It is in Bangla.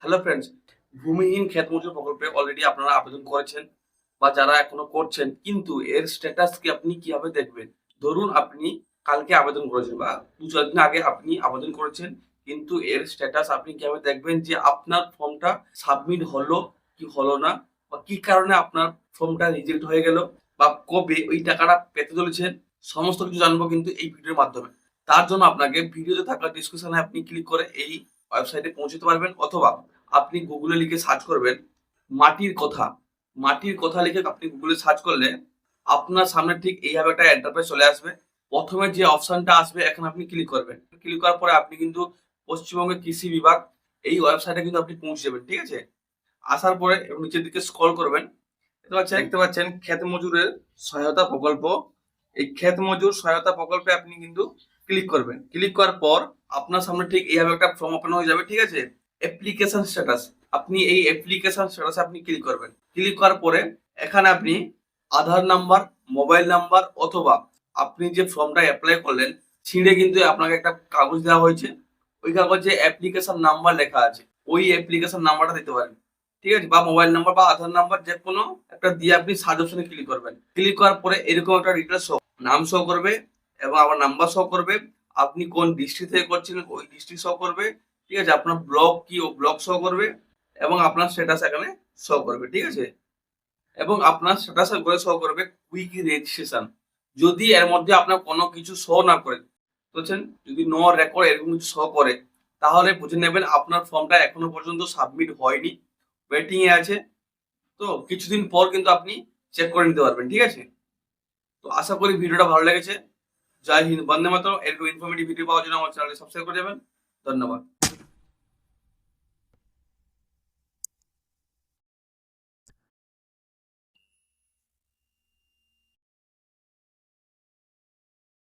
হ্যালো ফ্রেন্ডস, ভূমিহীন ক্ষেত মজুর প্রকল্পে অলরেডি আপনারা আবেদন করেছেন বা যারা এখনো করছেন, কিন্তু এর স্ট্যাটাস কি আপনি কিভাবে দেখবেন? ধরুন আপনি কালকে আবেদন করেছেন বা ২-৪ দিন আগে আপনি আবেদন করেছেন, কিন্তু এর স্ট্যাটাস আপনি কিভাবে দেখবেন যে আপনার ফর্মটা সাবমিট হলো কি হলো না, বা কি কারণে আপনার ফর্মটা রিজেক্ট হয়ে গেল, বা কবে ওই টাকাটা পেতে চলেছেন? সমস্ত কিছু জানবো কিন্তু এই ভিডিওর মাধ্যমে। তার জন্য আপনাকে ভিডিওতে থাকা ডেসক্রিপশনে আপনি ক্লিক করে এই ওয়েবসাইটে পৌঁছতে পারবেন, অথবা আপনি গুগলে লিখে সার্চ করবেন মাটির কথা। মাটির কথা লিখে আপনি গুগলে সার্চ করলে আপনার সামনে ঠিক এইভাবে একটা ইন্টারফেস চলে আসবে। প্রথমে যে অপশনটা আসবে এখানে আপনি ক্লিক করবেন। ক্লিক করার পরে আপনি কিন্তু পশ্চিমবঙ্গের কৃষি বিভাগ এই ওয়েবসাইটে কিন্তু আপনি পৌঁছে যাবেন। ঠিক আছে? আসার পরে নিচের দিকে স্ক্রল করবেন। দেখতে পাচ্ছেন ক্ষেত মজুরের সহায়তা প্রকল্প। এই ক্ষেত মজুর সহায়তা প্রকল্পে আপনি কিন্তু ক্লিক করবেন। ক্লিক করার পর আপনার সামনে ঠিক এইভাবে একটা ফর্ম ওপেন হয়ে যাবে। ঠিক আছে? অ্যাপ্লিকেশন স্ট্যাটাস, আপনি এই অ্যাপ্লিকেশন স্ট্যাটাসে আপনি ক্লিক করবেন। ক্লিক করার পরে এখানে আপনি আধার নাম্বার, মোবাইল নাম্বার, অথবা আপনি যে ফর্মটা অ্যাপ্লাই করলেন ছিঁড়ে কিন্তু আপনাকে একটা কাগজ দেওয়া হয়েছে। ওই কাগজে অ্যাপ্লিকেশন নাম্বার লেখা আছে। ওই অ্যাপ্লিকেশন নাম্বারটা দিতে পারেন। ঠিক আছে? বা মোবাইল নাম্বার বা আধার নাম্বার যেকোনো একটা দিয়ে আপনি সার্চ অপশনে ক্লিক করবেন। ক্লিক করার পরে এরকম একটা ডিটেইলস নাম শো করবে এবং আবার নাম্বার শো করবে। আপনি কোন ডিস্ট্রিক্ট থেকে করছেন ওই ডিস্ট্রিক্ট শো করবে। ঠিক আছে? আপনার ব্লক কি ও ব্লক শো করবে এবং আপনার স্ট্যাটাস এখানে শো করবে। ঠিক আছে? এবং আপনার স্ট্যাটাসের ঘরে শো করবে কুইক রেজিস্ট্রেশন। যদি এর মধ্যে আপনার কোনো কিছু শো না করে, বুঝছেন? যদি নো রেকর্ড এরকম কিছু শো করে, তাহলে বুঝে নেবেন আপনার ফর্মটা এখনো পর্যন্ত সাবমিট হয়নি, ওয়েটিং এ আছে। তো কিছুদিন পর কিন্তু আপনি চেক করে নিতে পারবেন। ঠিক আছে? তো আশা করি ভিডিওটা ভালো লেগেছে। জয় হিন্দ, বন্দে মাতরম। এরকম ইনফরমেটিভ ভিডিও পাওয়ার জন্য আমার চ্যানেলটি সাবস্ক্রাইব করে যাবেন। ধন্যবাদ।